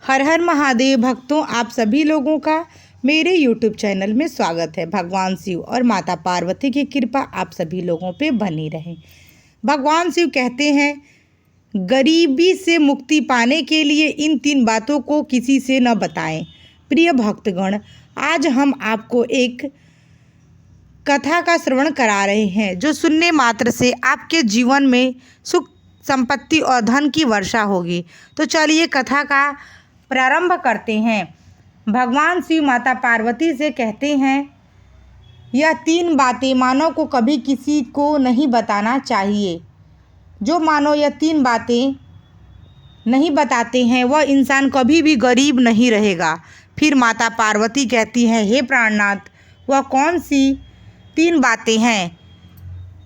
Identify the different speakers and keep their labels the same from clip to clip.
Speaker 1: हर हर महादेव भक्तों, आप सभी लोगों का मेरे YouTube चैनल में स्वागत है। भगवान शिव और माता पार्वती की कृपा आप सभी लोगों पे बनी रहे। भगवान शिव कहते हैं, गरीबी से मुक्ति पाने के लिए इन 3 बातों को किसी से न बताएं। प्रिय भक्तगण, आज हम आपको एक कथा का श्रवण करा रहे हैं जो सुनने मात्र से आपके जीवन में सुख संपत्ति और धन की वर्षा होगी। तो चलिए कथा का प्रारंभ करते हैं। भगवान शिव माता पार्वती से कहते हैं, यह 3 बातें मानव को कभी किसी को नहीं बताना चाहिए। जो मानव यह 3 बातें नहीं बताते हैं वह इंसान कभी भी गरीब नहीं रहेगा। फिर माता पार्वती कहती हैं, हे प्राणनाथ, वह कौन सी 3 बातें हैं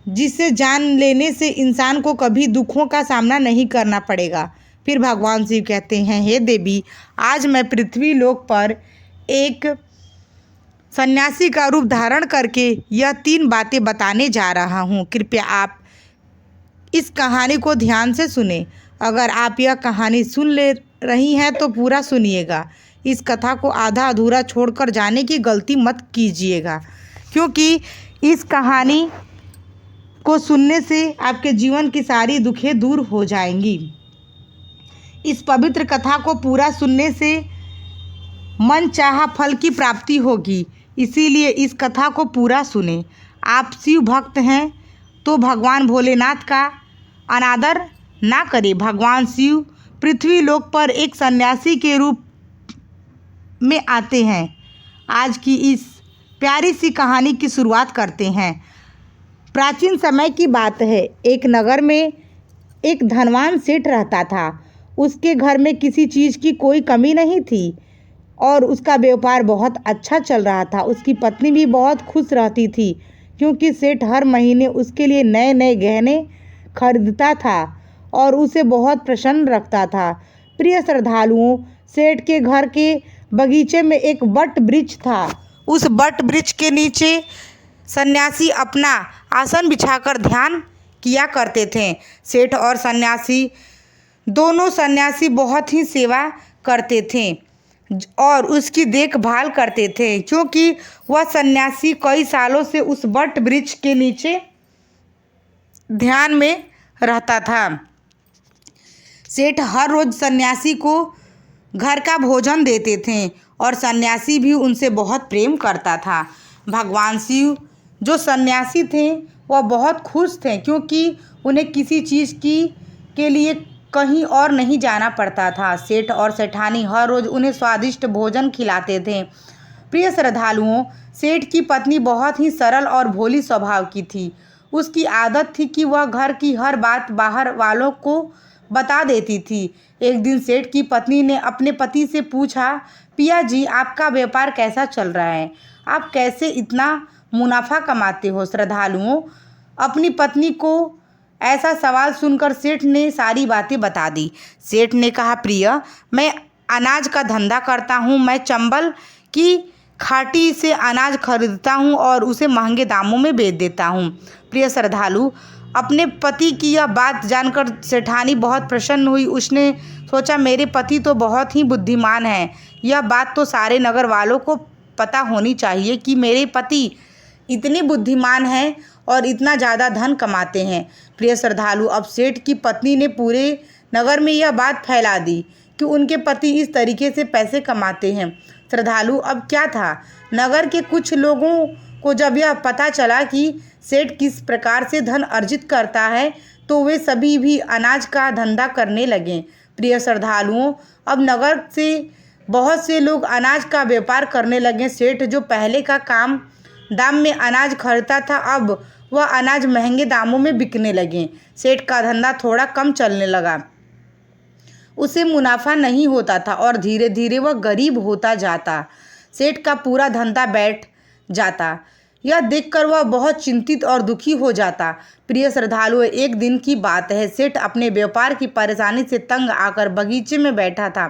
Speaker 1: जिसे जान लेने से इंसान को कभी दुखों का सामना नहीं करना पड़ेगा। फिर भगवान शिव कहते हैं, हे देवी, आज मैं पृथ्वी लोक पर एक सन्यासी का रूप धारण करके यह 3 बातें बताने जा रहा हूँ। कृपया आप इस कहानी को ध्यान से सुने। अगर आप यह कहानी सुन ले रही हैं तो पूरा सुनिएगा। इस कथा को आधा अधूरा छोड़कर जाने की गलती मत कीजिएगा, क्योंकि इस कहानी को सुनने से आपके जीवन की सारी दुखें दूर हो जाएंगी। इस पवित्र कथा को पूरा सुनने से मन चाहा फल की प्राप्ति होगी, इसीलिए इस कथा को पूरा सुने। आप शिव भक्त हैं तो भगवान भोलेनाथ का अनादर ना करें। भगवान शिव पृथ्वी लोक पर एक सन्यासी के रूप में आते हैं। आज की इस प्यारी सी कहानी की शुरुआत करते हैं। प्राचीन समय की बात है। एक नगर में एक धनवान सेठ रहता था। उसके घर में किसी चीज़ की कोई कमी नहीं थी और उसका व्यापार बहुत अच्छा चल रहा था। उसकी पत्नी भी बहुत खुश रहती थी, क्योंकि सेठ हर महीने उसके लिए नए नए गहने खरीदता था और उसे बहुत प्रसन्न रखता था। प्रिय श्रद्धालुओं, सेठ के घर के बगीचे में एक वट वृक्ष था। उस वट वृक्ष के नीचे सन्यासी अपना आसन बिछाकर ध्यान किया करते थे। सेठ और सन्यासी दोनों सन्यासी बहुत ही सेवा करते थे और उसकी देखभाल करते थे, क्योंकि वह सन्यासी कई सालों से उस वट वृक्ष के नीचे ध्यान में रहता था। सेठ हर रोज सन्यासी को घर का भोजन देते थे और सन्यासी भी उनसे बहुत प्रेम करता था। भगवान शिव जो सन्यासी थे वह बहुत खुश थे, क्योंकि उन्हें किसी चीज़ के लिए कहीं और नहीं जाना पड़ता था। सेठ और सेठानी हर रोज़ उन्हें स्वादिष्ट भोजन खिलाते थे। प्रिय श्रद्धालुओं, सेठ की पत्नी बहुत ही सरल और भोली स्वभाव की थी। उसकी आदत थी कि वह घर की हर बात बाहर वालों को बता देती थी। एक दिन सेठ की पत्नी ने अपने पति से पूछा, पिया जी, आपका व्यापार कैसा चल रहा है? आप कैसे इतना मुनाफा कमाते हो? श्रद्धालुओं, अपनी पत्नी को ऐसा सवाल सुनकर सेठ ने सारी बातें बता दी। सेठ ने कहा, प्रिय, मैं अनाज का धंधा करता हूँ। मैं चंबल की खाटी से अनाज खरीदता हूँ और उसे महंगे दामों में बेच देता हूँ। प्रिय श्रद्धालु, अपने पति की यह बात जानकर सेठानी बहुत प्रसन्न हुई। उसने सोचा, मेरे पति तो बहुत ही बुद्धिमान हैं। यह बात तो सारे नगर वालों को पता होनी चाहिए कि मेरे पति इतने बुद्धिमान हैं और इतना ज़्यादा धन कमाते हैं। प्रिय श्रद्धालु, अब सेठ की पत्नी ने पूरे नगर में यह बात फैला दी कि उनके पति इस तरीके से पैसे कमाते हैं। श्रद्धालु, अब क्या था, नगर के कुछ लोगों को जब यह पता चला कि सेठ किस प्रकार से धन अर्जित करता है तो वे सभी भी अनाज का धंधा करने लगे। प्रिय श्रद्धालुओं, अब नगर से बहुत से लोग अनाज का व्यापार करने लगे। सेठ जो पहले का काम दाम में अनाज खरीदता था, अब वह अनाज महंगे दामों में बिकने लगे। सेठ का धंधा थोड़ा कम चलने लगा। उसे मुनाफा नहीं होता था और धीरे धीरे वह गरीब होता जाता। सेठ का पूरा धंधा बैठ जाता। यह देखकर वह बहुत चिंतित और दुखी हो जाता। प्रिय श्रद्धालुओं, एक दिन की बात है। सेठ अपने व्यापार की परेशानी से तंग आकर बगीचे में बैठा था।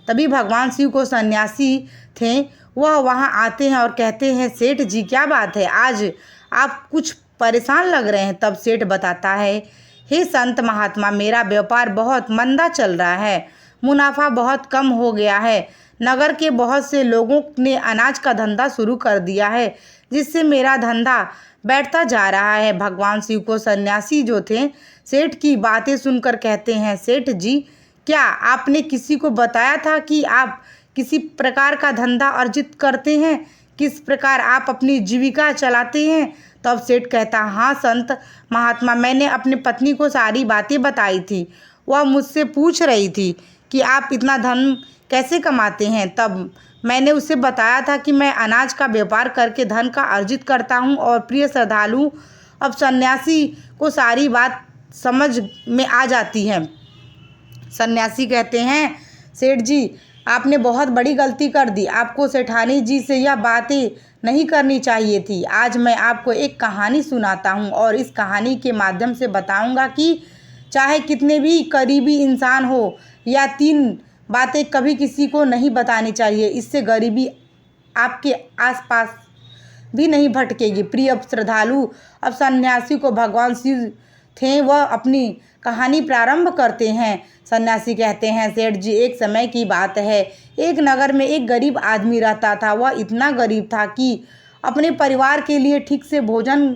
Speaker 1: तभी भगवान शिव को सन्यासी थे, वह वहां आते हैं और कहते हैं, सेठ जी, क्या बात है, आज आप कुछ परेशान लग रहे हैं। तब सेठ बताता है, हे संत महात्मा, मेरा व्यापार बहुत मंदा चल रहा है। मुनाफा बहुत कम हो गया है। नगर के बहुत से लोगों ने अनाज का धंधा शुरू कर दिया है, जिससे मेरा धंधा बैठता जा रहा है। भगवान शिव को सन्यासी जो थे सेठ की बातें सुनकर कहते हैं, सेठ जी, क्या आपने किसी को बताया था कि आप किसी प्रकार का धंधा अर्जित करते हैं, किस प्रकार आप अपनी जीविका चलाते हैं? तब सेठ कहता, हाँ संत महात्मा, मैंने अपनी पत्नी को सारी बातें बताई थी। वह मुझसे पूछ रही थी कि आप इतना धन कैसे कमाते हैं। तब मैंने उसे बताया था कि मैं अनाज का व्यापार करके धन का अर्जित करता हूँ। और प्रिय श्रद्धालु, अब सन्यासी को सारी बात समझ में आ जाती है। सन्यासी कहते हैं, सेठ जी, आपने बहुत बड़ी गलती कर दी। आपको सेठानी जी से यह बातें नहीं करनी चाहिए थी। आज मैं आपको एक कहानी सुनाता हूँ और इस कहानी के माध्यम से बताऊँगा कि चाहे कितने भी करीबी इंसान हो, या 3 बातें कभी किसी को नहीं बतानी चाहिए। इससे गरीबी आपके आसपास भी नहीं भटकेगी। प्रिय श्रद्धालु, अब सन्यासी को भगवान शिव थे, वह अपनी कहानी प्रारंभ करते हैं। सन्यासी कहते हैं, सेठ जी, एक समय की बात है, एक नगर में एक गरीब आदमी रहता था। वह इतना गरीब था कि अपने परिवार के लिए ठीक से भोजन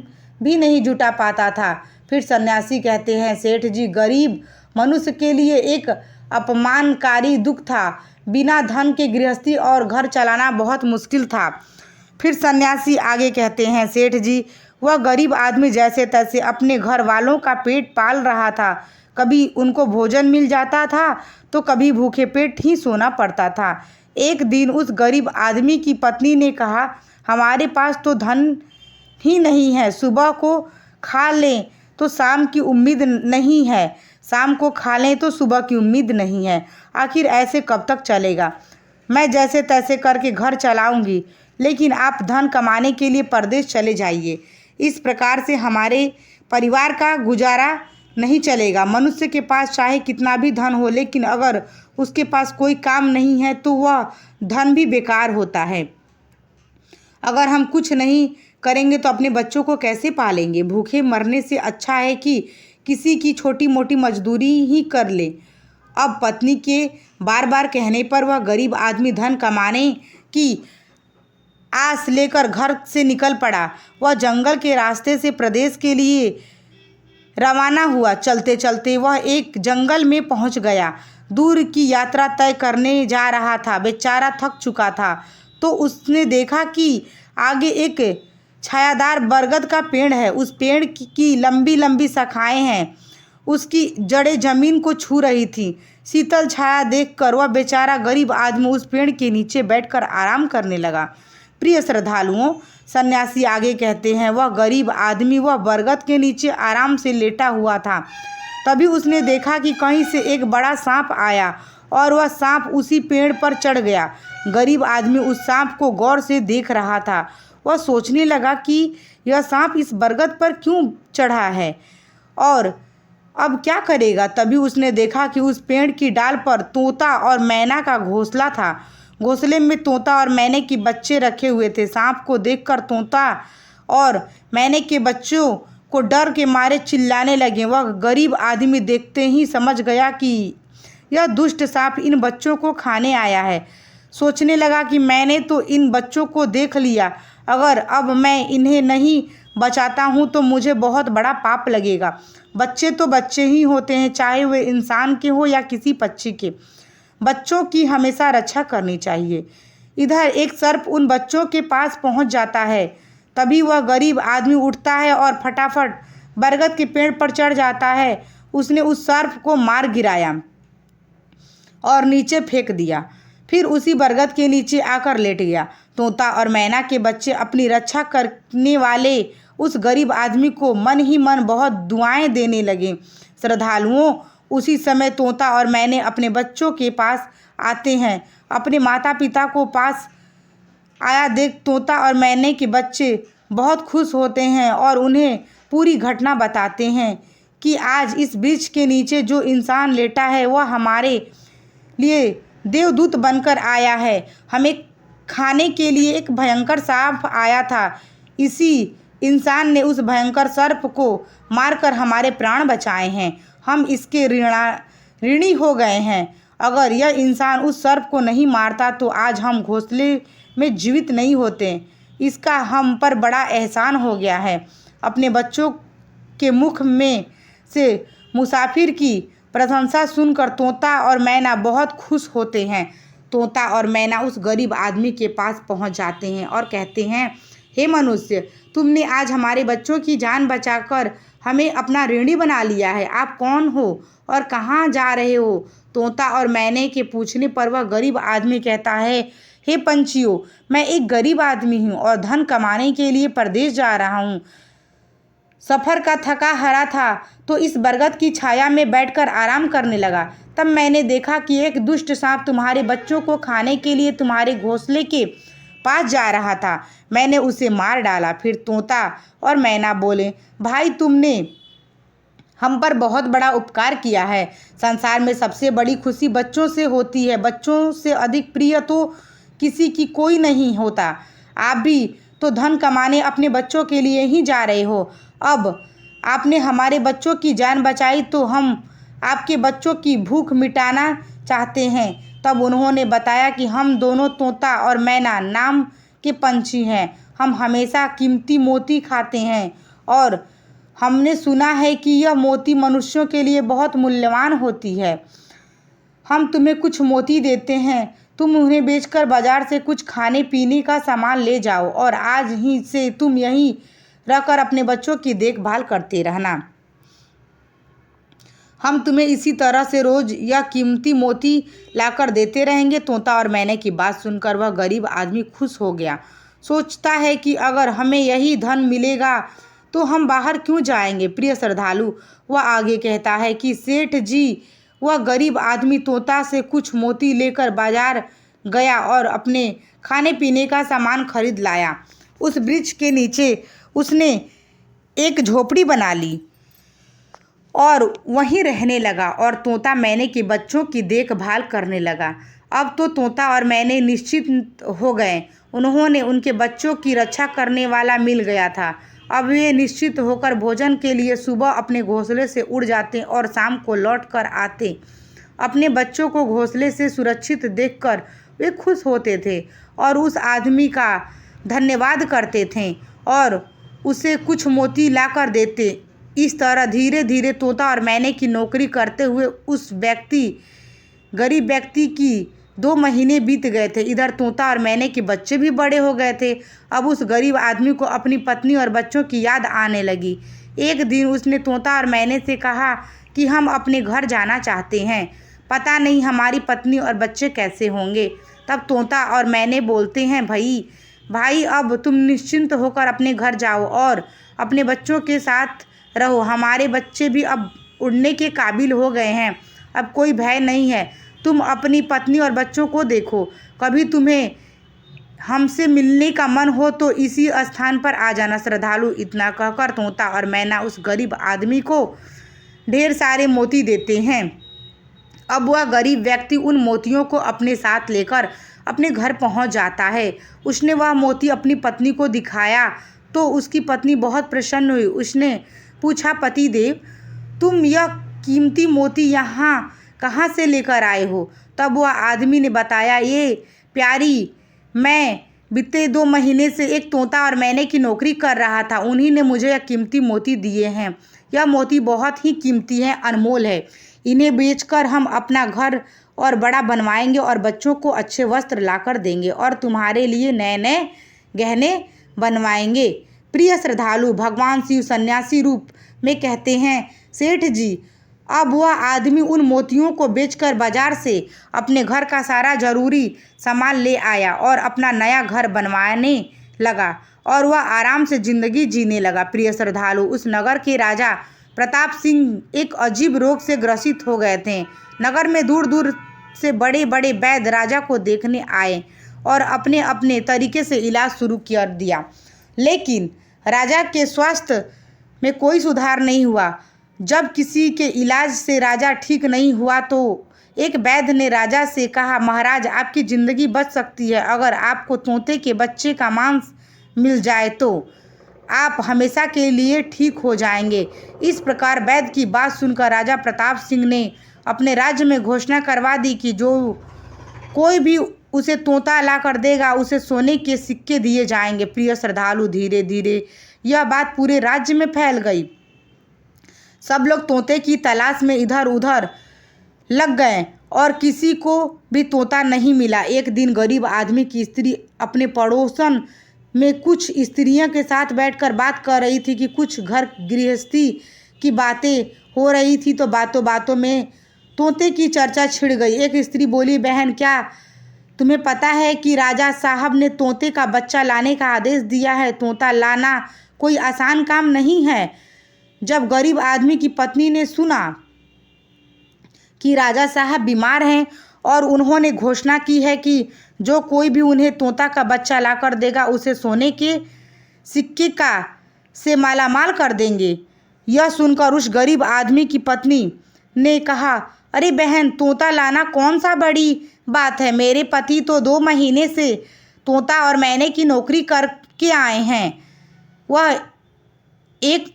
Speaker 1: भी नहीं जुटा पाता था। फिर सन्यासी कहते हैं, सेठ जी, गरीब मनुष्य के लिए एक अपमानकारी दुख था। बिना धन के गृहस्थी और घर चलाना बहुत मुश्किल था। फिर सन्यासी आगे कहते हैं, सेठ जी, वह गरीब आदमी जैसे तैसे अपने घर वालों का पेट पाल रहा था। कभी उनको भोजन मिल जाता था तो कभी भूखे पेट ही सोना पड़ता था। एक दिन उस गरीब आदमी की पत्नी ने कहा, हमारे पास तो धन ही नहीं है, सुबह को खा लें तो शाम की उम्मीद नहीं है, शाम को खा लें तो सुबह की उम्मीद नहीं है। आखिर ऐसे कब तक चलेगा? मैं जैसे तैसे करके घर चलाऊंगी, लेकिन आप धन कमाने के लिए परदेश चले जाइए। इस प्रकार से हमारे परिवार का गुजारा नहीं चलेगा। मनुष्य के पास चाहे कितना भी धन हो, लेकिन अगर उसके पास कोई काम नहीं है तो वह धन भी बेकार होता है। अगर हम कुछ नहीं करेंगे तो अपने बच्चों को कैसे पालेंगे? भूखे मरने से अच्छा है कि किसी की छोटी मोटी मजदूरी ही कर ले। अब पत्नी के बार बार कहने पर वह गरीब आदमी धन कमाने की आस लेकर घर से निकल पड़ा। वह जंगल के रास्ते से प्रदेश के लिए रवाना हुआ। चलते चलते वह एक जंगल में पहुंच गया। दूर की यात्रा तय करने जा रहा था। बेचारा थक चुका था तो उसने देखा कि आगे एक छायादार बरगद का पेड़ है। उस पेड़ की लंबी लंबी शाखाएं हैं, उसकी जड़ें जमीन को छू रही थी। शीतल छाया देखकर वह बेचारा गरीब आदमी उस पेड़ के नीचे बैठकर आराम करने लगा। प्रिय श्रद्धालुओं, सन्यासी आगे कहते हैं, वह गरीब आदमी वह बरगद के नीचे आराम से लेटा हुआ था। तभी उसने देखा कि कहीं से एक बड़ा सांप आया और वह सांप उसी पेड़ पर चढ़ गया। गरीब आदमी उस सांप को गौर से देख रहा था। वह सोचने लगा कि यह सांप इस बरगद पर क्यों चढ़ा है और अब क्या करेगा। तभी उसने देखा कि उस पेड़ की डाल पर तोता और मैना का घोंसला था। घोंसले में तोता और मैने के बच्चे रखे हुए थे। सांप को देखकर तोता और मैने के बच्चों को डर के मारे चिल्लाने लगे। वह गरीब आदमी देखते ही समझ गया कि यह दुष्ट सांप इन बच्चों को खाने आया है। सोचने लगा कि मैंने तो इन बच्चों को देख लिया, अगर अब मैं इन्हें नहीं बचाता हूँ तो मुझे बहुत बड़ा पाप लगेगा। बच्चे तो बच्चे ही होते हैं, चाहे वे इंसान के हो या किसी पक्षी के। बच्चों की हमेशा रक्षा करनी चाहिए। इधर एक सर्प उन बच्चों के पास पहुंच जाता है। तभी वह गरीब आदमी उठता है और फटाफट बरगद के पेड़ पर चढ़ जाता है। उसने उस सर्प को मार गिराया और नीचे फेंक दिया। फिर उसी बरगद के नीचे आकर लेट गया। तोता और मैना के बच्चे अपनी रक्षा करने वाले उस गरीब आदमी को मन ही मन बहुत दुआएं देने लगे। श्रद्धालुओं, उसी समय तोता और मैने अपने बच्चों के पास आते हैं। अपने माता पिता को पास आया देख तोता और मैने के बच्चे बहुत खुश होते हैं और उन्हें पूरी घटना बताते हैं कि आज इस वृक्ष के नीचे जो इंसान लेटा है वह हमारे लिए देवदूत बनकर आया है। हमें खाने के लिए एक भयंकर सांप आया था। इसी इंसान ने उस भयंकर सर्प को मारकर हमारे प्राण बचाए हैं। हम इसके ऋणी हो गए हैं। अगर यह इंसान उस सर्प को नहीं मारता तो आज हम घोंसले में जीवित नहीं होते। इसका हम पर बड़ा एहसान हो गया है। अपने बच्चों के मुख में से मुसाफिर की प्रशंसा सुनकर तोता और मैना बहुत खुश होते हैं। तोता और मैना उस गरीब आदमी के पास पहुंच जाते हैं और कहते हैं, हे मनुष्य, तुमने आज हमारे बच्चों की जान बचाकर हमें अपना ऋणी बना लिया है। आप कौन हो और कहाँ जा रहे हो? तोता और मैने के पूछने पर वह गरीब आदमी कहता है, हे पंछियों, मैं एक गरीब आदमी हूँ और धन कमाने के लिए परदेश जा रहा हूँ। सफ़र का थका हारा था तो इस बरगद की छाया में बैठकर आराम करने लगा। तब मैंने देखा कि एक दुष्ट सांप तुम्हारे बच्चों को खाने के लिए तुम्हारे घोंसले के पास जा रहा था। मैंने उसे मार डाला। फिर तोता और मैना बोले, भाई, तुमने हम पर बहुत बड़ा उपकार किया है। संसार में सबसे बड़ी खुशी बच्चों से होती है। बच्चों से अधिक प्रिय तो किसी की कोई नहीं होता। आप भी तो धन कमाने अपने बच्चों के लिए ही जा रहे हो। अब आपने हमारे बच्चों की जान बचाई तो हम आपके बच्चों की भूख मिटाना चाहते हैं। तब उन्होंने बताया कि हम दोनों तोता और मैना नाम के पंछी हैं। हम हमेशा कीमती मोती खाते हैं और हमने सुना है कि यह मोती मनुष्यों के लिए बहुत मूल्यवान होती है। हम तुम्हें कुछ मोती देते हैं, तुम उन्हें बेचकर बाजार से कुछ खाने पीने का सामान ले जाओ और आज ही से तुम यहीं रहकर अपने बच्चों की देखभाल करते रहना। हम तुम्हें इसी तरह से रोज यह कीमती मोती लाकर देते रहेंगे। तोता और मैने की बात सुनकर वह गरीब आदमी खुश हो गया। सोचता है कि अगर हमें यही धन मिलेगा तो हम बाहर क्यों जाएंगे। प्रिय श्रद्धालु, वह आगे कहता है कि सेठ जी, वह गरीब आदमी तोता से कुछ मोती लेकर बाजार गया और अपने खाने पीने का सामान खरीद लाया। उस वृक्ष के नीचे उसने एक झोपड़ी बना ली और वहीं रहने लगा और तोता मैने के बच्चों की देखभाल करने लगा। अब तो तोता और मैने निश्चित हो गए। उन्होंने उनके बच्चों की रक्षा करने वाला मिल गया था। अब वे निश्चित होकर भोजन के लिए सुबह अपने घोंसले से उड़ जाते और शाम को लौट कर आते। अपने बच्चों को घोंसले से सुरक्षित देखकर वे खुश होते थे और उस आदमी का धन्यवाद करते थे और उसे कुछ मोती लाकर देते। इस तरह धीरे धीरे तोता और मैने की नौकरी करते हुए उस गरीब व्यक्ति की 2 महीने बीत गए थे। इधर तोता और मैने के बच्चे भी बड़े हो गए थे। अब उस गरीब आदमी को अपनी पत्नी और बच्चों की याद आने लगी। एक दिन उसने तोता और मैने से कहा कि हम अपने घर जाना चाहते हैं। पता नहीं हमारी पत्नी और बच्चे कैसे होंगे। तब तोता और मैने बोलते हैं, भाई, अब तुम निश्चिंत होकर अपने घर जाओ और अपने बच्चों के साथ रहो। हमारे बच्चे भी अब उड़ने के काबिल हो गए हैं। अब कोई भय नहीं है। तुम अपनी पत्नी और बच्चों को देखो। कभी तुम्हें हमसे मिलने का मन हो तो इसी स्थान पर आ जाना। श्रद्धालु, इतना कहकर तोता और मैना उस गरीब आदमी को ढेर सारे मोती देते हैं। अब वह गरीब व्यक्ति उन मोतियों को अपने साथ लेकर अपने घर पहुंच जाता है। उसने वह मोती अपनी पत्नी को दिखाया तो उसकी पत्नी बहुत प्रसन्न हुई। उसने पूछा, पतिदेव, तुम यह कीमती मोती यहाँ कहाँ से लेकर आए हो? तब वह आदमी ने बताया, ये प्यारी, मैं बीते 2 महीने से एक तोता और मैने की नौकरी कर रहा था। उन्हीं ने मुझे यह कीमती मोती दिए हैं। यह मोती बहुत ही कीमती है, अनमोल है। इन्हें बेचकर हम अपना घर और बड़ा बनवाएंगे और बच्चों को अच्छे वस्त्र लाकर देंगे और तुम्हारे लिए नए नए गहने बनवाएंगे। प्रिय श्रद्धालु, भगवान शिव सन्यासी रूप में कहते हैं, सेठ जी, अब वह आदमी उन मोतियों को बेचकर बाजार से अपने घर का सारा जरूरी सामान ले आया और अपना नया घर बनवाने लगा और वह आराम से जिंदगी जीने लगा। प्रिय श्रद्धालु, उस नगर के राजा प्रताप सिंह एक अजीब रोग से ग्रसित हो गए थे। नगर में दूर दूर से बड़े बड़े वैद्य राजा को देखने आए और अपने अपने तरीके से इलाज शुरू कर दिया, लेकिन राजा के स्वास्थ्य में कोई सुधार नहीं हुआ। जब किसी के इलाज से राजा ठीक नहीं हुआ तो एक वैद्य ने राजा से कहा, महाराज, आपकी ज़िंदगी बच सकती है अगर आपको तोते के बच्चे का मांस मिल जाए तो आप हमेशा के लिए ठीक हो जाएंगे। इस प्रकार वैद्य की बात सुनकर राजा प्रताप सिंह ने अपने राज्य में घोषणा करवा दी कि जो कोई भी उसे तोता ला कर देगा उसे सोने के सिक्के दिए जाएंगे। प्रिय श्रद्धालु, धीरे धीरे यह बात पूरे राज्य में फैल गई। सब लोग तोते की तलाश में इधर उधर लग गए और किसी को भी तोता नहीं मिला। एक दिन गरीब आदमी की स्त्री अपने पड़ोसन में कुछ स्त्रियों के साथ बैठकर बात कर रही थी कि कुछ घर गृहस्थी की बातें हो रही थी, तो बातों बातों में तोते की चर्चा छिड़ गई। एक स्त्री बोली, बहन, क्या तुम्हें पता है कि राजा साहब ने तोते का बच्चा लाने का आदेश दिया है? तोता लाना कोई आसान काम नहीं है। जब गरीब आदमी की पत्नी ने सुना कि राजा साहब बीमार हैं और उन्होंने घोषणा की है कि जो कोई भी उन्हें तोता का बच्चा लाकर देगा उसे सोने के सिक्के का से मालामाल कर देंगे, यह सुनकर उस गरीब आदमी की पत्नी ने कहा, अरे बहन, तोता लाना कौन सा बड़ी बात है। मेरे पति तो 2 महीने से तोता और मैने की नौकरी करके आए हैं। वह एक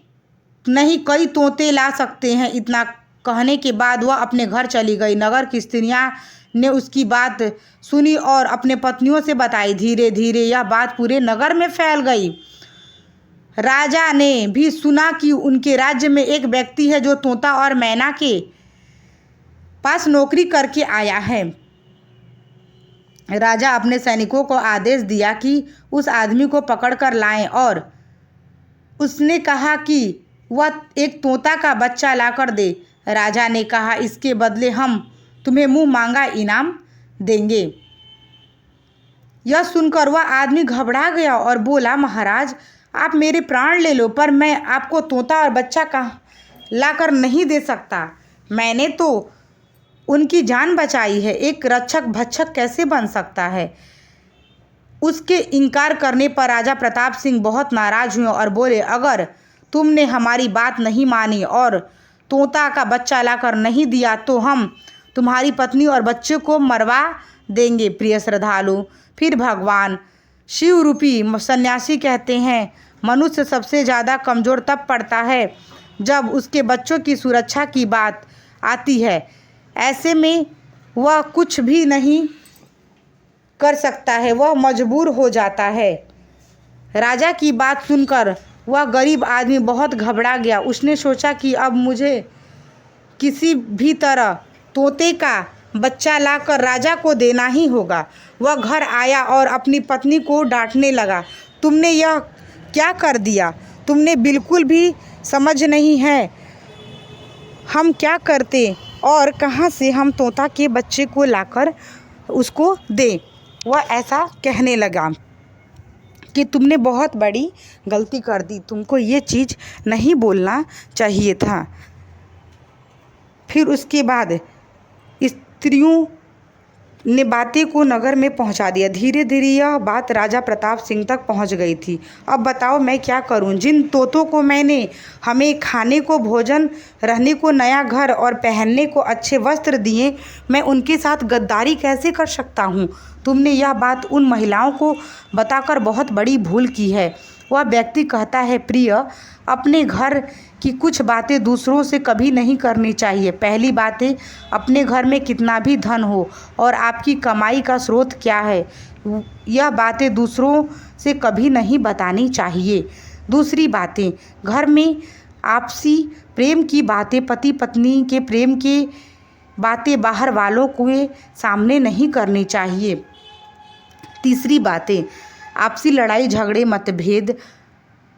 Speaker 1: नहीं कई तोते ला सकते हैं। इतना कहने के बाद वह अपने घर चली गई। नगर की स्त्रियां ने उसकी बात सुनी और अपने पत्नियों से बताई। धीरे धीरे यह बात पूरे नगर में फैल गई। राजा ने भी सुना कि उनके राज्य में एक व्यक्ति है जो तोता और मैना के पास नौकरी करके आया है। राजा अपने सैनिकों को आदेश दिया कि उस आदमी को पकड़कर लाएं और उसने कहा कि वह एक तोता का बच्चा लाकर दे। राजा ने कहा, इसके बदले हम तुम्हें मुंह मांगा इनाम देंगे। यह सुनकर वह आदमी घबरा गया और बोला, महाराज, आप मेरे प्राण ले लो, पर मैं आपको तोता और बच्चा का लाकर नहीं दे सकता। मैंने तो उनकी जान बचाई है। एक रक्षक भक्षक कैसे बन सकता है? उसके इनकार करने पर राजा प्रताप सिंह बहुत नाराज हुए और बोले, अगर तुमने हमारी बात नहीं मानी और तोता का बच्चा लाकर नहीं दिया तो हम तुम्हारी पत्नी और बच्चे को मरवा देंगे। प्रिय श्रद्धालु, फिर भगवान शिव रूपी सन्यासी कहते हैं, मनुष्य सबसे ज़्यादा कमज़ोर तब पड़ता है जब उसके बच्चों की सुरक्षा की बात आती है। ऐसे में वह कुछ भी नहीं कर सकता है, वह मजबूर हो जाता है। राजा की बात सुनकर वह गरीब आदमी बहुत घबरा गया। उसने सोचा कि अब मुझे किसी भी तरह तोते का बच्चा लाकर राजा को देना ही होगा। वह घर आया और अपनी पत्नी को डांटने लगा, तुमने यह क्या कर दिया? तुमने बिल्कुल भी समझ नहीं है हम क्या करते और कहाँ से हम तोता के बच्चे को लाकर उसको दें। वह ऐसा कहने लगा कि तुमने बहुत बड़ी गलती कर दी, तुमको ये चीज़ नहीं बोलना चाहिए था। फिर उसके बाद स्त्रियों ने बातें को नगर में पहुंचा दिया। धीरे धीरे यह बात राजा प्रताप सिंह तक पहुंच गई थी। अब बताओ मैं क्या करूं? जिन तोतों को मैंने हमें खाने को भोजन, रहने को नया घर और पहनने को अच्छे वस्त्र दिए, मैं उनके साथ गद्दारी कैसे कर सकता हूं? तुमने यह बात उन महिलाओं को बताकर बहुत बड़ी भूल की है। वह व्यक्ति कहता है, प्रिय, अपने घर की कुछ बातें दूसरों से कभी नहीं करनी चाहिए। पहली बातें, अपने घर में कितना भी धन हो और आपकी कमाई का स्रोत क्या है, यह बातें दूसरों से कभी नहीं बतानी चाहिए। दूसरी बातें, घर में आपसी प्रेम की बातें, पति पत्नी के प्रेम की बातें बाहर वालों के सामने नहीं करनी चाहिए। तीसरी बातें, आपसी लड़ाई झगड़े, मतभेद,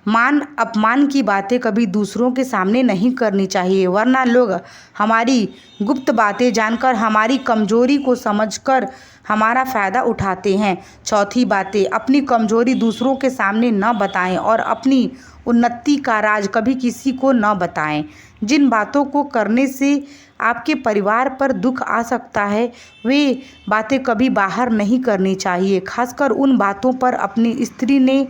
Speaker 1: मान अपमान की बातें कभी दूसरों के सामने नहीं करनी चाहिए, वरना लोग हमारी गुप्त बातें जानकर हमारी कमजोरी को समझकर हमारा फ़ायदा उठाते हैं। चौथी बातें, अपनी कमजोरी दूसरों के सामने न बताएं और अपनी उन्नति का राज कभी किसी को न बताएं। जिन बातों को करने से आपके परिवार पर दुख आ सकता है, वे बातें कभी बाहर नहीं करनी चाहिए। खासकर उन बातों पर अपनी स्त्री ने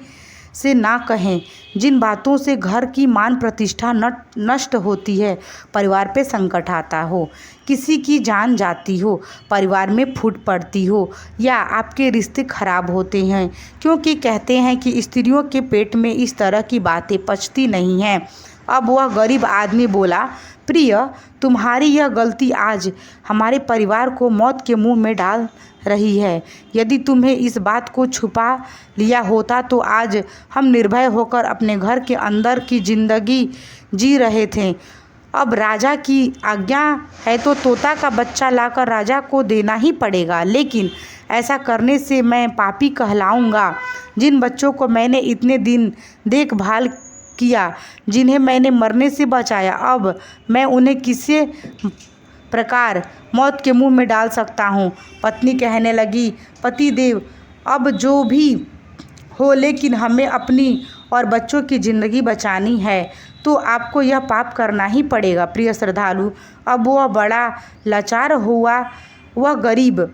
Speaker 1: से ना कहें जिन बातों से घर की मान प्रतिष्ठा नष्ट होती है, परिवार पे संकट आता हो, किसी की जान जाती हो, परिवार में फूट पड़ती हो या आपके रिश्ते खराब होते हैं। क्योंकि कहते हैं कि स्त्रियों के पेट में इस तरह की बातें पचती नहीं हैं। अब वह गरीब आदमी बोला, प्रिय, तुम्हारी यह गलती आज हमारे परिवार को मौत के मुंह में डाल रही है। यदि तुम्हें इस बात को छुपा लिया होता तो आज हम निर्भय होकर अपने घर के अंदर की जिंदगी जी रहे थे। अब राजा की आज्ञा है तो तोता का बच्चा लाकर राजा को देना ही पड़ेगा, लेकिन ऐसा करने से मैं पापी कहलाऊंगा। जिन बच्चों को मैंने इतने दिन देखभाल किया, जिन्हें मैंने मरने से बचाया, अब मैं उन्हें किसी प्रकार मौत के मुंह में डाल सकता हूँ। पत्नी कहने लगी, पतिदेव, अब जो भी हो, लेकिन हमें अपनी और बच्चों की ज़िंदगी बचानी है तो आपको यह पाप करना ही पड़ेगा। प्रिय श्रद्धालु, अब वह बड़ा लाचार हुआ। वह गरीब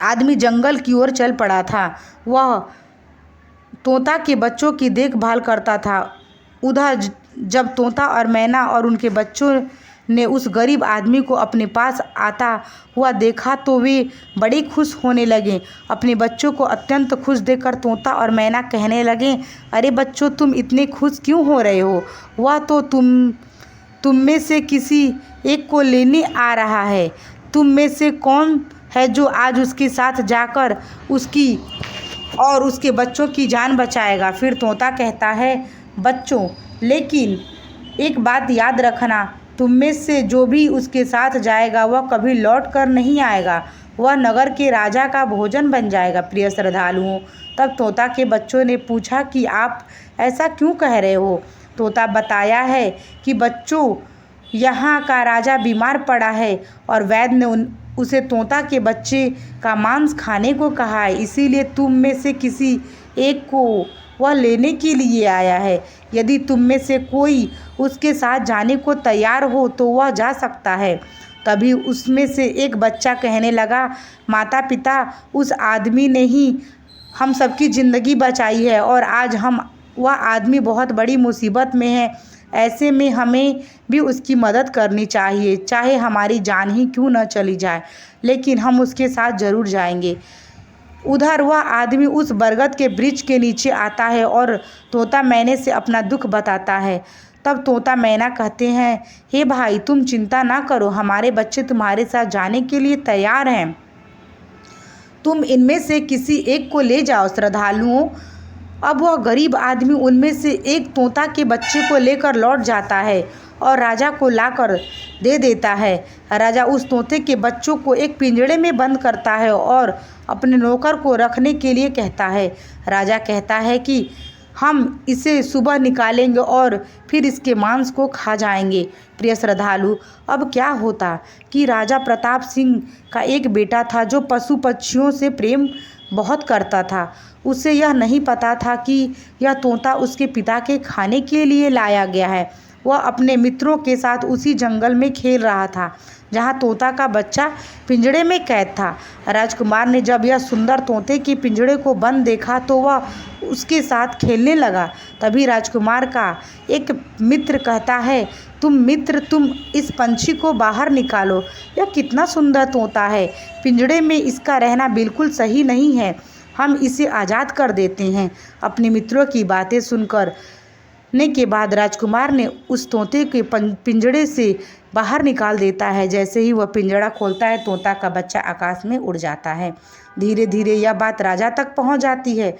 Speaker 1: आदमी जंगल की ओर चल पड़ा था। वह तोता के बच्चों की देखभाल करता था। उधर जब तोता और मैना और उनके बच्चों ने उस गरीब आदमी को अपने पास आता हुआ देखा तो वे बड़े खुश होने लगे। अपने बच्चों को अत्यंत खुश देखकर तोता और मैना कहने लगे, अरे बच्चों, तुम इतने खुश क्यों हो रहे हो? वह तो तुम में से किसी एक को लेने आ रहा है। तुम में से कौन है जो आज उसके साथ जाकर उसकी और उसके बच्चों की जान बचाएगा? फिर तोता कहता है, बच्चों, लेकिन एक बात याद रखना, तुम में से जो भी उसके साथ जाएगा वह कभी लौट कर नहीं आएगा। वह नगर के राजा का भोजन बन जाएगा। प्रिय श्रद्धालुओं, तब तोता के बच्चों ने पूछा कि आप ऐसा क्यों कह रहे हो? तोता बताया है कि बच्चों, यहाँ का राजा बीमार पड़ा है और वैद्य ने उसे तोता के बच्चे का मांस खाने को कहा है, इसीलिए तुम में से किसी एक को वह लेने के लिए आया है। यदि तुम में से कोई उसके साथ जाने को तैयार हो तो वह जा सकता है। तभी उसमें से एक बच्चा कहने लगा, माता पिता, उस आदमी ने ही हम सबकी ज़िंदगी बचाई है और आज वह आदमी बहुत बड़ी मुसीबत में है। ऐसे में हमें भी उसकी मदद करनी चाहिए, चाहे हमारी जान ही क्यों न चली जाए, लेकिन हम उसके साथ ज़रूर जाएंगे। उधर वह आदमी उस बरगद के वृक्ष के नीचे आता है और तोता मैने से अपना दुख बताता है। तब तोता मैना कहते हैं, हे भाई, तुम चिंता ना करो, हमारे बच्चे तुम्हारे साथ जाने के लिए तैयार हैं। तुम इनमें से किसी एक को ले जाओ। श्रद्धालुओं, अब वह गरीब आदमी उनमें से एक तोता के बच्चे को लेकर लौट जाता है और राजा को लाकर दे देता है। राजा उस तोते के बच्चों को एक पिंजड़े में बंद करता है और अपने नौकर को रखने के लिए कहता है। राजा कहता है कि हम इसे सुबह निकालेंगे और फिर इसके मांस को खा जाएंगे। प्रिय श्रद्धालु, अब क्या होता कि राजा प्रताप सिंह का एक बेटा था जो पशु पक्षियों से प्रेम बहुत करता था। उसे यह नहीं पता था कि यह तोता उसके पिता के खाने के लिए लाया गया है। वह अपने मित्रों के साथ उसी जंगल में खेल रहा था जहाँ तोता का बच्चा पिंजड़े में कैद था। राजकुमार ने जब यह सुंदर तोते के पिंजड़े को बंद देखा तो वह उसके साथ खेलने लगा। तभी राजकुमार का एक मित्र कहता है, तुम इस पंछी को बाहर निकालो। यह कितना सुंदर तोता है, पिंजड़े में इसका रहना बिल्कुल सही नहीं है, हम इसे आज़ाद कर देते हैं। अपने मित्रों की बातें सुनकर के बाद राजकुमार ने उस तोते के पिंजड़े से बाहर निकाल देता है। जैसे ही वह पिंजड़ा खोलता है, तोता का बच्चा आकाश में उड़ जाता है। धीरे धीरे यह बात राजा तक पहुंच जाती है।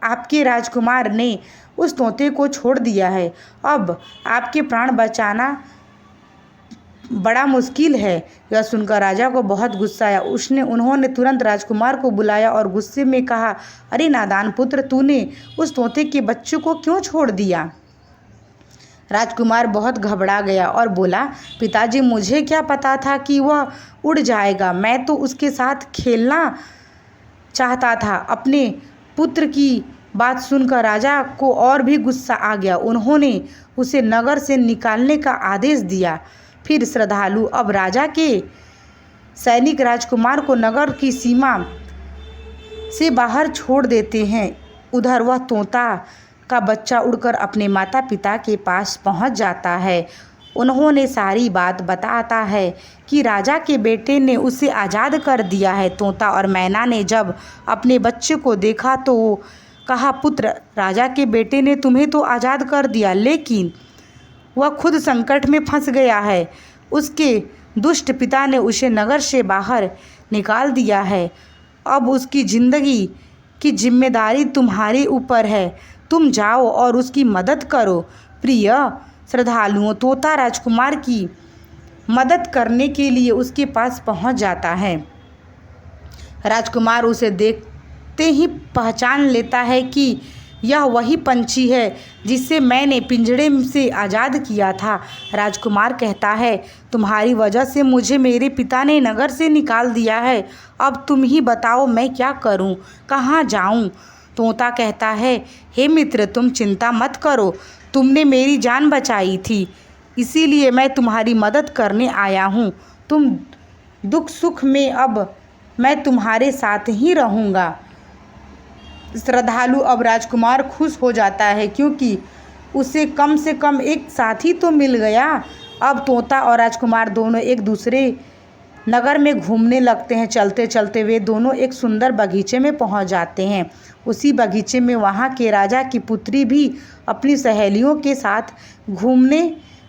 Speaker 1: आपके राजकुमार ने उस तोते को छोड़ दिया है, अब आपके प्राण बचाना बड़ा मुश्किल है। यह सुनकर राजा को बहुत गुस्सा आया। उन्होंने तुरंत राजकुमार को बुलाया और गुस्से में कहा, अरे नादान पुत्र, तूने उस तोते के बच्चे को क्यों छोड़ दिया? राजकुमार बहुत घबरा गया और बोला, पिताजी, मुझे क्या पता था कि वह उड़ जाएगा, मैं तो उसके साथ खेलना चाहता था। अपने पुत्र की बात सुनकर राजा को और भी गुस्सा आ गया। उन्होंने उसे नगर से निकालने का आदेश दिया। फिर श्रद्धालु, अब राजा के सैनिक राजकुमार को नगर की सीमा से बाहर छोड़ देते हैं। उधर वह तोता का बच्चा उड़कर अपने माता पिता के पास पहुंच जाता है। उन्होंने सारी बात बताता है कि राजा के बेटे ने उसे आज़ाद कर दिया है। तोता और मैना ने जब अपने बच्चे को देखा तो वो कहा, पुत्र, राजा के बेटे ने तुम्हें तो आज़ाद कर दिया, लेकिन वह खुद संकट में फंस गया है। उसके दुष्ट पिता ने उसे नगर से बाहर निकाल दिया है। अब उसकी ज़िंदगी की जिम्मेदारी तुम्हारे ऊपर है। तुम जाओ और उसकी मदद करो। प्रिय श्रद्धालुओं, तोता राजकुमार की मदद करने के लिए उसके पास पहुंच जाता है। राजकुमार उसे देखते ही पहचान लेता है कि यह वही पंछी है जिसे मैंने पिंजड़े से आज़ाद किया था। राजकुमार कहता है, तुम्हारी वजह से मुझे मेरे पिता ने नगर से निकाल दिया है। अब तुम ही बताओ, मैं क्या करूं, कहां जाऊं? तोता कहता है, हे मित्र, तुम चिंता मत करो। तुमने मेरी जान बचाई थी, इसीलिए मैं तुम्हारी मदद करने आया हूँ। तुम दुख सुख में अब मैं तुम्हारे साथ ही रहूँगा। श्रद्धालु अब राजकुमार खुश हो जाता है, क्योंकि उसे कम से कम एक साथी तो मिल गया। अब तोता और राजकुमार दोनों एक दूसरे नगर में घूमने लगते हैं। चलते चलते वे दोनों एक सुंदर बगीचे में पहुंच जाते हैं। उसी बगीचे में वहां के राजा की पुत्री भी अपनी सहेलियों के साथ घूमने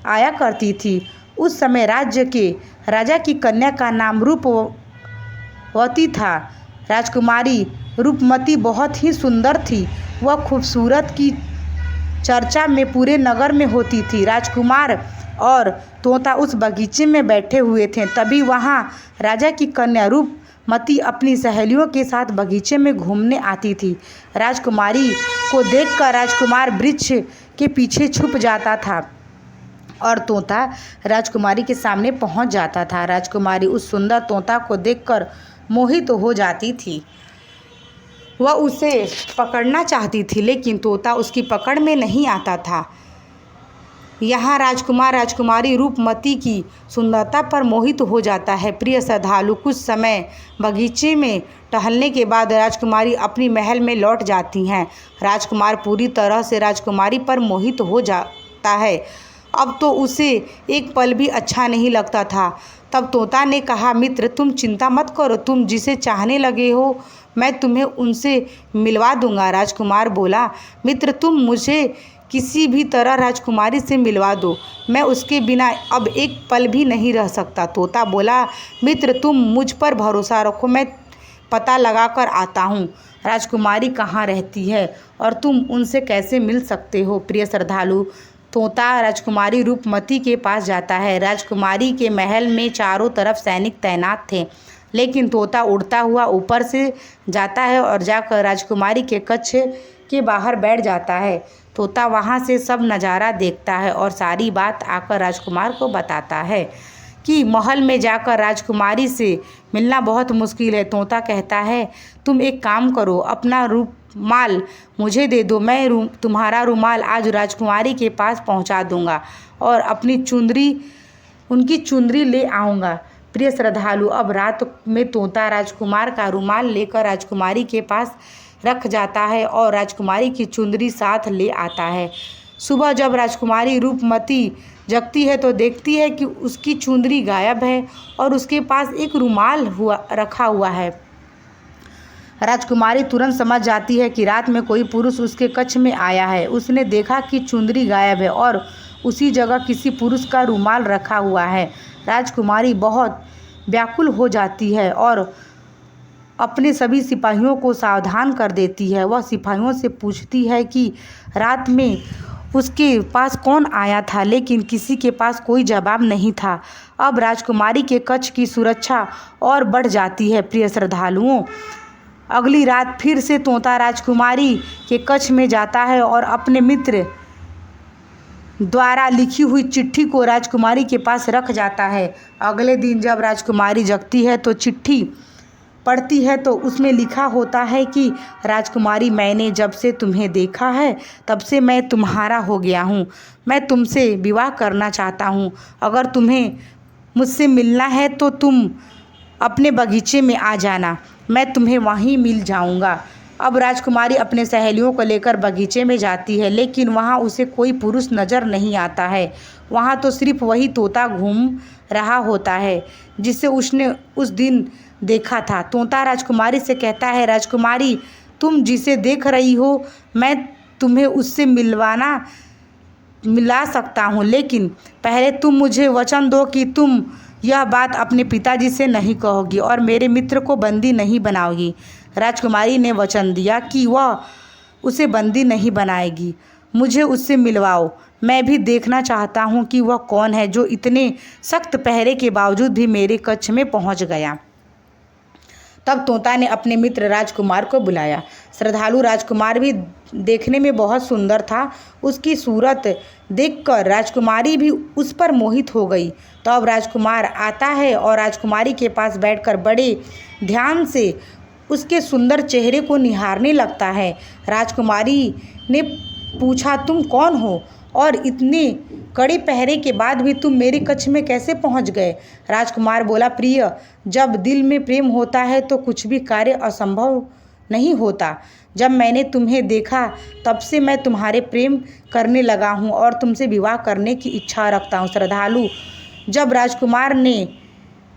Speaker 1: आया करती थी। उस समय राज्य के राजा की कन्या का नाम रूपवती था। राजकुमारी रूपमती बहुत ही सुंदर थी। वह खूबसूरत की चर्चा में पूरे नगर में होती थी। राजकुमार और तोता उस बगीचे में बैठे हुए थे। तभी वहाँ राजा की कन्या रूपमती अपनी सहेलियों के साथ बगीचे में घूमने आती थी। राजकुमारी को देखकर राजकुमार वृक्ष के पीछे छुप जाता था और तोता राजकुमारी के सामने पहुंच जाता था। राजकुमारी उस सुंदर तोता को देखकर मोहित हो जाती थी। वह उसे पकड़ना चाहती थी, लेकिन तोता उसकी पकड़ में नहीं आता था। यहाँ राजकुमार राजकुमारी रूपमती की सुंदरता पर मोहित हो जाता है। प्रिय श्रद्धालु, कुछ समय बगीचे में टहलने के बाद राजकुमारी अपनी महल में लौट जाती हैं। राजकुमार पूरी तरह से राजकुमारी पर मोहित हो जाता है। अब तो उसे एक पल भी अच्छा नहीं लगता था। तब तोता ने कहा, मित्र, तुम चिंता मत करो। तुम जिसे चाहने लगे हो, मैं तुम्हें उनसे मिलवा दूंगा। राजकुमार बोला, मित्र, तुम मुझे किसी भी तरह राजकुमारी से मिलवा दो। मैं उसके बिना अब एक पल भी नहीं रह सकता। तोता बोला, मित्र, तुम मुझ पर भरोसा रखो, मैं पता लगा कर आता हूँ राजकुमारी कहाँ रहती है और तुम उनसे कैसे मिल सकते हो। प्रिय श्रद्धालु, तोता राजकुमारी रूपमती के पास जाता है। राजकुमारी के महल में चारों तरफ सैनिक तैनात थे, लेकिन तोता उड़ता हुआ ऊपर से जाता है और जाकर राजकुमारी के कक्ष के बाहर बैठ जाता है। तोता वहां से सब नज़ारा देखता है और सारी बात आकर राजकुमार को बताता है कि महल में जाकर राजकुमारी से मिलना बहुत मुश्किल है। तोता कहता है, तुम एक काम करो, अपना रुमाल मुझे दे दो। मैं तुम्हारा रुमाल आज राजकुमारी के पास पहुंचा दूंगा और उनकी चुंदरी ले आऊँगा। प्रिय श्रद्धालु, अब रात में तोता राजकुमार का रुमाल लेकर राजकुमारी के पास रख जाता है और राजकुमारी की चुंदरी साथ ले आता है। सुबह जब राजकुमारी रूपमती जगती है तो देखती है कि उसकी चुंदरी गायब है और उसके पास एक रुमाल रखा हुआ है। राजकुमारी तुरंत समझ जाती है कि रात में कोई पुरुष उसके कक्ष में आया है। उसने देखा कि चुंदरी गायब है और उसी जगह किसी पुरुष का रुमाल रखा हुआ है। राजकुमारी बहुत व्याकुल हो जाती है और अपने सभी सिपाहियों को सावधान कर देती है। वह सिपाहियों से पूछती है कि रात में उसके पास कौन आया था, लेकिन किसी के पास कोई जवाब नहीं था। अब राजकुमारी के कक्ष की सुरक्षा और बढ़ जाती है। प्रिय श्रद्धालुओं, अगली रात फिर से तोता राजकुमारी के कक्ष में जाता है और अपने मित्र द्वारा लिखी हुई चिट्ठी को राजकुमारी के पास रख जाता है। अगले दिन जब राजकुमारी जगती है तो चिट्ठी पढ़ती है तो उसमें लिखा होता है कि राजकुमारी, मैंने जब से तुम्हें देखा है तब से मैं तुम्हारा हो गया हूँ। मैं तुमसे विवाह करना चाहता हूँ। अगर तुम्हें मुझसे मिलना है तो तुम अपने बगीचे में आ जाना, मैं तुम्हें वहीं मिल जाऊँगा। अब राजकुमारी अपने सहेलियों को लेकर बगीचे में जाती है, लेकिन वहाँ उसे कोई पुरुष नज़र नहीं आता है। वहाँ तो सिर्फ वही तोता घूम रहा होता है जिसे उसने उस दिन देखा था। तोता राजकुमारी से कहता है, राजकुमारी, तुम जिसे देख रही हो मैं तुम्हें उससे मिला सकता हूँ, लेकिन पहले तुम मुझे वचन दो कि तुम यह बात अपने पिताजी से नहीं कहोगी और मेरे मित्र को बंदी नहीं बनाओगी। राजकुमारी ने वचन दिया कि वह उसे बंदी नहीं बनाएगी। मुझे उससे मिलवाओ, मैं भी देखना चाहता हूँ कि वह कौन है जो इतने सख्त पहरे के बावजूद भी मेरे कक्ष में पहुँच गया। तब तोता ने अपने मित्र राजकुमार को बुलाया। श्रद्धालु राजकुमार भी देखने में बहुत सुंदर था। उसकी सूरत देखकर राजकुमारी भी उस पर मोहित हो गई। तो अब राजकुमार आता है और राजकुमारी के पास बैठकर बड़े ध्यान से उसके सुंदर चेहरे को निहारने लगता है। राजकुमारी ने पूछा, तुम कौन हो और इतने कड़े पहरे के बाद भी तुम मेरे कक्ष में कैसे पहुंच गए? राजकुमार बोला, प्रिय, जब दिल में प्रेम होता है तो कुछ भी कार्य असंभव नहीं होता। जब मैंने तुम्हें देखा तब से मैं तुम्हारे प्रेम करने लगा हूँ और तुमसे विवाह करने की इच्छा रखता हूँ। श्रद्धालु जब राजकुमार ने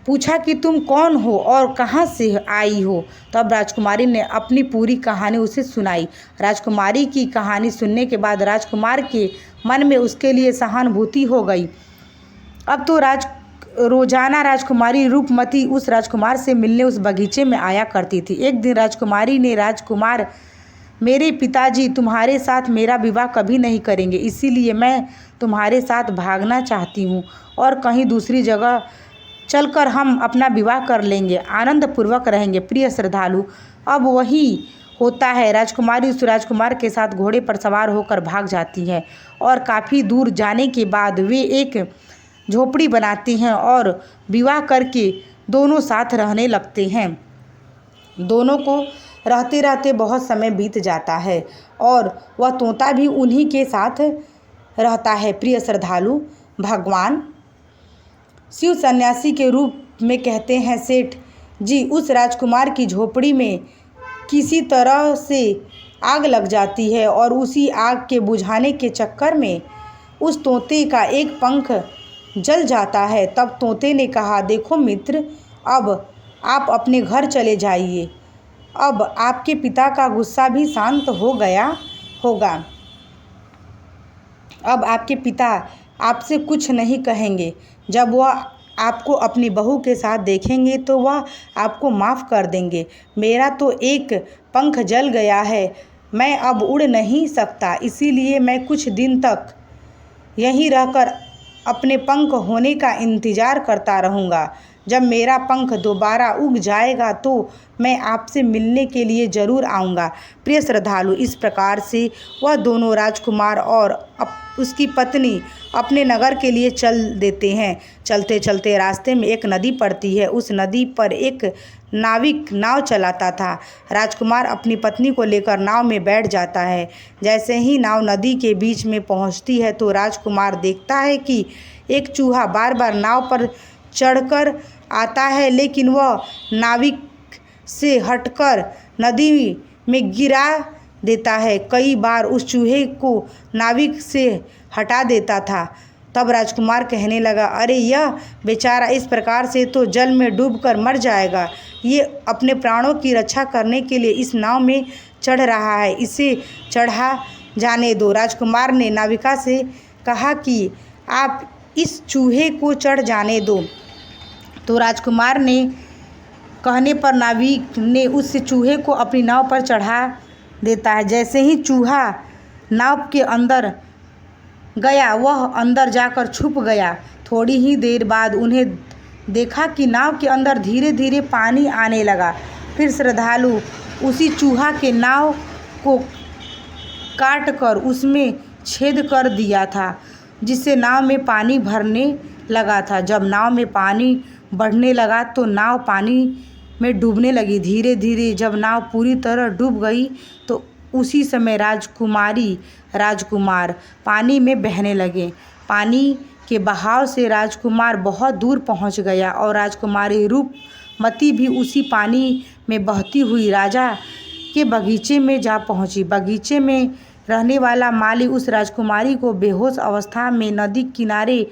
Speaker 1: पूछा कि तुम कौन हो और कहाँ से आई हो, तब राजकुमारी ने अपनी पूरी कहानी उसे सुनाई। राजकुमारी की कहानी सुनने के बाद राजकुमार के मन में उसके लिए सहानुभूति हो गई। अब तो रोजाना राजकुमारी रूपमती उस राजकुमार से मिलने उस बगीचे में आया करती थी। एक दिन राजकुमारी ने, राजकुमार, मेरे पिताजी तुम्हारे साथ मेरा विवाह कभी नहीं करेंगे, इसीलिए मैं तुम्हारे साथ भागना चाहती हूँ और कहीं दूसरी जगह चलकर हम अपना विवाह कर लेंगे, आनंद पूर्वक रहेंगे। प्रिय श्रद्धालु, अब वही होता है। राजकुमारी उस राजकुमार के साथ घोड़े पर सवार होकर भाग जाती है और काफ़ी दूर जाने के बाद वे एक झोपड़ी बनाती हैं और विवाह करके दोनों साथ रहने लगते हैं। दोनों को रहते रहते बहुत समय बीत जाता है और वह तोता भी उन्हीं के साथ रहता है। प्रिय श्रद्धालु, भगवान शिव सन्यासी के रूप में कहते हैं, सेठ जी, उस राजकुमार की झोपड़ी में किसी तरह से आग लग जाती है और उसी आग के बुझाने के चक्कर में उस तोते का एक पंख जल जाता है। तब तोते ने कहा, देखो मित्र, अब आप अपने घर चले जाइए। अब आपके पिता का गुस्सा भी शांत हो गया होगा। अब आपके पिता आपसे कुछ नहीं कहेंगे। जब वह आपको अपनी बहू के साथ देखेंगे तो वह आपको माफ़ कर देंगे। मेरा तो एक पंख जल गया है, मैं अब उड़ नहीं सकता, इसीलिए मैं कुछ दिन तक यहीं रहकर अपने पंख होने का इंतज़ार करता रहूँगा। जब मेरा पंख दोबारा उग जाएगा तो मैं आपसे मिलने के लिए ज़रूर आऊँगा। प्रिय श्रद्धालु, इस प्रकार से वह दोनों, राजकुमार और उसकी पत्नी, अपने नगर के लिए चल देते हैं। चलते चलते रास्ते में एक नदी पड़ती है। उस नदी पर एक नाविक नाव चलाता था। राजकुमार अपनी पत्नी को लेकर नाव में बैठ जाता है। जैसे ही नाव नदी के बीच में पहुंचती है तो राजकुमार देखता है कि एक चूहा बार बार नाव पर चढ़कर आता है, लेकिन वह नाविक से हटकर नदी में गिरा देता है। कई बार उस चूहे को नाविक से हटा देता था। तब राजकुमार कहने लगा, अरे यह बेचारा इस प्रकार से तो जल में डूबकर मर जाएगा। ये अपने प्राणों की रक्षा करने के लिए इस नाव में चढ़ रहा है, इसे चढ़ा जाने दो। राजकुमार ने नाविका से कहा कि आप इस चूहे को चढ़ जाने दो। तो राजकुमार ने कहने पर नाविक ने उस चूहे को अपनी नाव पर चढ़ा देता है। जैसे ही चूहा नाव के अंदर गया, वह अंदर जाकर छुप गया। थोड़ी ही देर बाद उन्हें देखा कि नाव के अंदर धीरे धीरे पानी आने लगा। फिर श्रद्धालु उसी चूहा के नाव को काट कर उसमें छेद कर दिया था, जिससे नाव में पानी भरने लगा था। जब नाव में पानी बढ़ने लगा तो नाव पानी में डूबने लगी। धीरे धीरे जब नाव पूरी तरह डूब गई तो उसी समय राजकुमारी, राजकुमार पानी में बहने लगे। पानी के बहाव से राजकुमार बहुत दूर पहुंच गया और राजकुमारी रूपमती भी उसी पानी में बहती हुई राजा के बगीचे में जा पहुंची। बगीचे में रहने वाला माली उस राजकुमारी को बेहोश अवस्था में नदी किनारे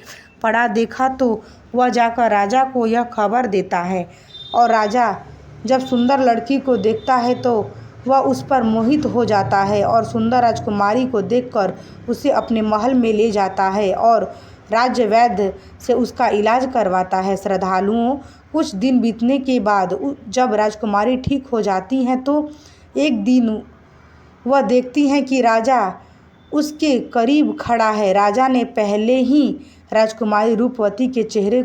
Speaker 1: पड़ा देखा तो वह जाकर राजा को यह खबर देता है और राजा जब सुंदर लड़की को देखता है तो वह उस पर मोहित हो जाता है और सुंदर राजकुमारी को देखकर उसे अपने महल में ले जाता है और राज्य वैद्य से उसका इलाज करवाता है। श्रद्धालुओं, कुछ दिन बीतने के बाद जब राजकुमारी ठीक हो जाती हैं तो एक दिन वह देखती हैं कि राजा उसके करीब खड़ा है। राजा ने पहले ही राजकुमारी रूपवती के चेहरे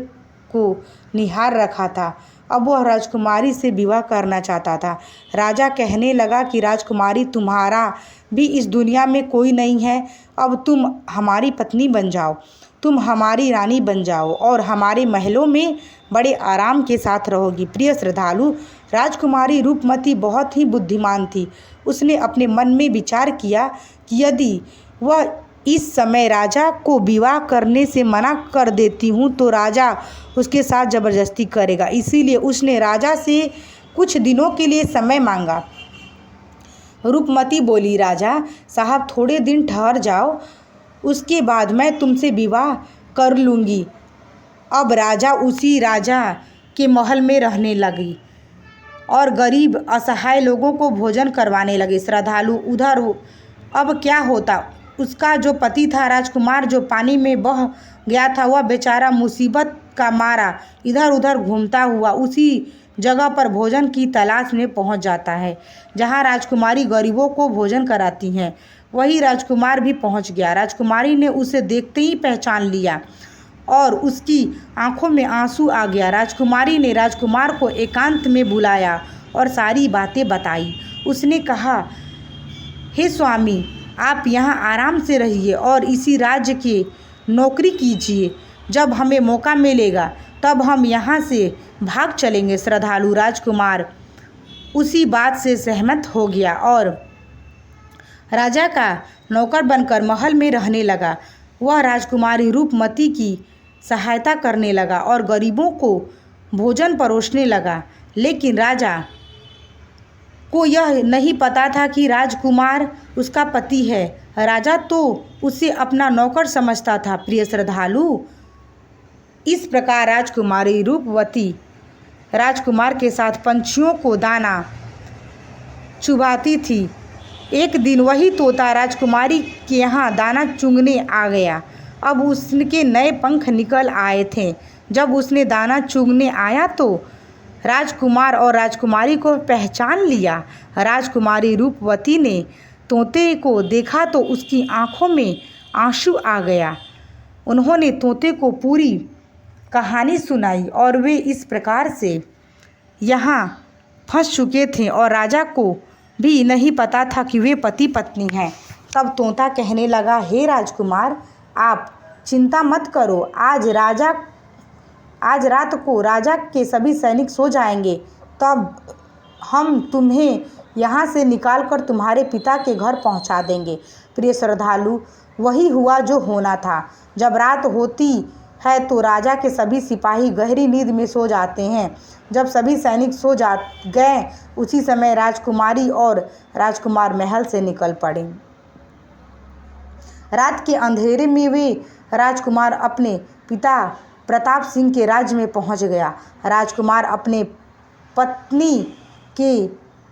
Speaker 1: को निहार रखा था। अब वह राजकुमारी से विवाह करना चाहता था। राजा कहने लगा कि राजकुमारी, तुम्हारा भी इस दुनिया में कोई नहीं है। अब तुम हमारी पत्नी बन जाओ, तुम हमारी रानी बन जाओ और हमारे महलों में बड़े आराम के साथ रहोगी। प्रिय श्रद्धालु, राजकुमारी रूपमती बहुत ही बुद्धिमान थी। उसने अपने मन में विचार किया कि यदि वह इस समय राजा को विवाह करने से मना कर देती हूँ तो राजा उसके साथ ज़बरदस्ती करेगा। इसीलिए उसने राजा से कुछ दिनों के लिए समय मांगा। रूपमती बोली, राजा साहब, थोड़े दिन ठहर जाओ, उसके बाद मैं तुमसे विवाह कर लूँगी। अब राजा उसी राजा के महल में रहने लगी और गरीब असहाय लोगों को भोजन करवाने लगे। श्रद्धालु, उधर अब क्या होता, उसका जो पति था राजकुमार, जो पानी में बह गया था, वह बेचारा मुसीबत का मारा इधर उधर घूमता हुआ उसी जगह पर भोजन की तलाश में पहुंच जाता है जहां राजकुमारी गरीबों को भोजन कराती हैं। वही राजकुमार भी पहुंच गया। राजकुमारी ने उसे देखते ही पहचान लिया और उसकी आंखों में आंसू आ गया। राजकुमारी ने राजकुमार को एकांत में बुलाया और सारी बातें बताई। उसने कहा, हे स्वामी, आप यहाँ आराम से रहिए और इसी राज्य की नौकरी कीजिए। जब हमें मौका मिलेगा तब हम यहाँ से भाग चलेंगे। श्रद्धालु राजकुमार उसी बात से सहमत हो गया और राजा का नौकर बनकर महल में रहने लगा। वह राजकुमारी रूपमती की सहायता करने लगा और गरीबों को भोजन परोसने लगा। लेकिन राजा को यह नहीं पता था कि राजकुमार उसका पति है। राजा तो उसे अपना नौकर समझता था। प्रिय श्रद्धालु, इस प्रकार राजकुमारी रूपवती राजकुमार के साथ पंछियों को दाना चुबाती थी। एक दिन वही तोता राजकुमारी के यहाँ दाना चुगने आ गया। अब उसके नए पंख निकल आए थे। जब उसने दाना चुगने आया तो राजकुमार और राजकुमारी को पहचान लिया। राजकुमारी रूपवती ने तोते को देखा तो उसकी आंखों में आंसू आ गया। उन्होंने तोते को पूरी कहानी सुनाई और वे इस प्रकार से यहाँ फंस चुके थे और राजा को भी नहीं पता था कि वे पति पत्नी हैं। तब तोता कहने लगा, हे राजकुमार, आप चिंता मत करो। आज रात को राजा के सभी सैनिक सो जाएंगे, तब हम तुम्हें यहाँ से निकालकर तुम्हारे पिता के घर पहुँचा देंगे। प्रिय श्रद्धालु, वही हुआ जो होना था। जब रात होती है तो राजा के सभी सिपाही गहरी नींद में सो जाते हैं। जब सभी सैनिक सो गए, उसी समय राजकुमारी और राजकुमार महल से निकल पड़े। रात के अंधेरे में वे राजकुमार अपने पिता प्रताप सिंह के राज्य में पहुंच गया। राजकुमार अपने पत्नी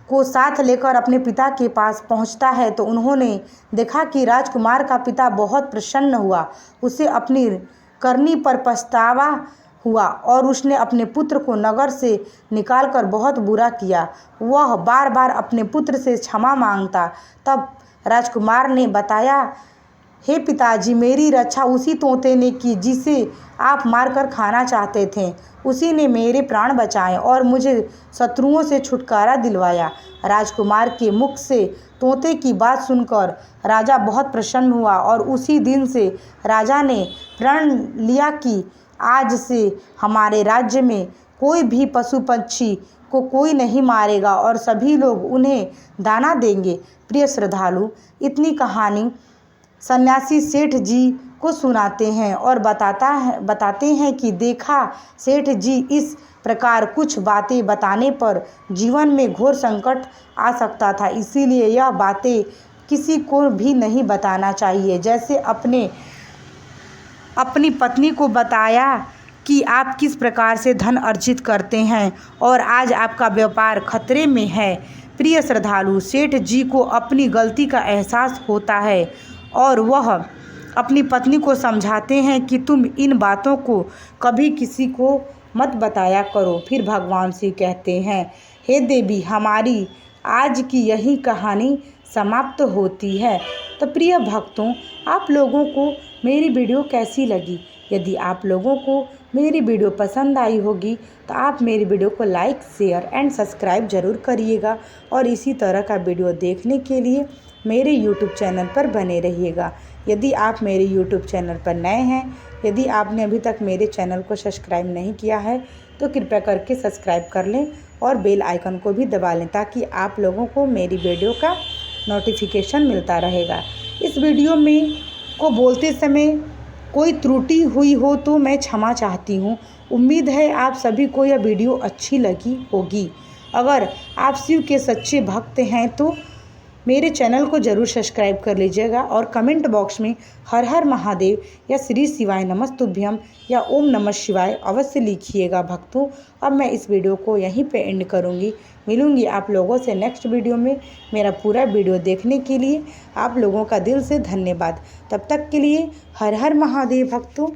Speaker 1: को साथ लेकर अपने पिता के पास पहुंचता है तो उन्होंने देखा कि राजकुमार का पिता बहुत प्रसन्न हुआ। उसे अपनी करनी पर पछतावा हुआ और उसने अपने पुत्र को नगर से निकालकर बहुत बुरा किया। वह बार बार अपने पुत्र से क्षमा मांगता। तब राजकुमार ने बताया, हे पिताजी, मेरी रक्षा उसी तोते ने की जिसे आप मारकर खाना चाहते थे। उसी ने मेरे प्राण बचाए और मुझे शत्रुओं से छुटकारा दिलवाया। राजकुमार के मुख से तोते की बात सुनकर राजा बहुत प्रसन्न हुआ और उसी दिन से राजा ने प्रण लिया कि आज से हमारे राज्य में कोई भी पशु पक्षी को कोई नहीं मारेगा और सभी लोग उन्हें दाना देंगे। प्रिय श्रद्धालु, इतनी कहानी सन्यासी सेठ जी को सुनाते हैं और बताते हैं कि देखा सेठ जी, इस प्रकार कुछ बातें बताने पर जीवन में घोर संकट आ सकता था। इसीलिए यह बातें किसी को भी नहीं बताना चाहिए। जैसे अपनी पत्नी को बताया कि आप किस प्रकार से धन अर्जित करते हैं और आज आपका व्यापार खतरे में है। प्रिय श्रद्धालु, सेठ जी को अपनी गलती का एहसास होता है और वह अपनी पत्नी को समझाते हैं कि तुम इन बातों को कभी किसी को मत बताया करो। फिर भगवान शिव कहते हैं, हे देवी, हमारी आज की यही कहानी समाप्त होती है। तो प्रिय भक्तों, आप लोगों को मेरी वीडियो कैसी लगी? यदि आप लोगों को मेरी वीडियो पसंद आई होगी तो आप मेरी वीडियो को लाइक, शेयर एंड सब्सक्राइब ज़रूर करिएगा और इसी तरह का वीडियो देखने के लिए मेरे YouTube चैनल पर बने रहिएगा। यदि आप मेरे YouTube चैनल पर नए हैं, यदि आपने अभी तक मेरे चैनल को सब्सक्राइब नहीं किया है तो कृपया करके सब्सक्राइब कर लें और बेल आइकन को भी दबा लें ताकि आप लोगों को मेरी वीडियो का नोटिफिकेशन मिलता रहेगा। इस वीडियो में को बोलते समय कोई त्रुटि हुई हो तो मैं क्षमा चाहती हूँ। उम्मीद है आप सभी को यह वीडियो अच्छी लगी होगी। अगर आप शिव के सच्चे भक्त हैं तो मेरे चैनल को ज़रूर सब्सक्राइब कर लीजिएगा और कमेंट बॉक्स में हर हर महादेव या श्री शिवाय नमस्तुभ्यम या ओम नमः शिवाय अवश्य लिखिएगा भक्तों। अब मैं इस वीडियो को यहीं पे एंड करूँगी। मिलूँगी आप लोगों से नेक्स्ट वीडियो में। मेरा पूरा वीडियो देखने के लिए आप लोगों का दिल से धन्यवाद। तब तक के लिए हर हर महादेव भक्तों।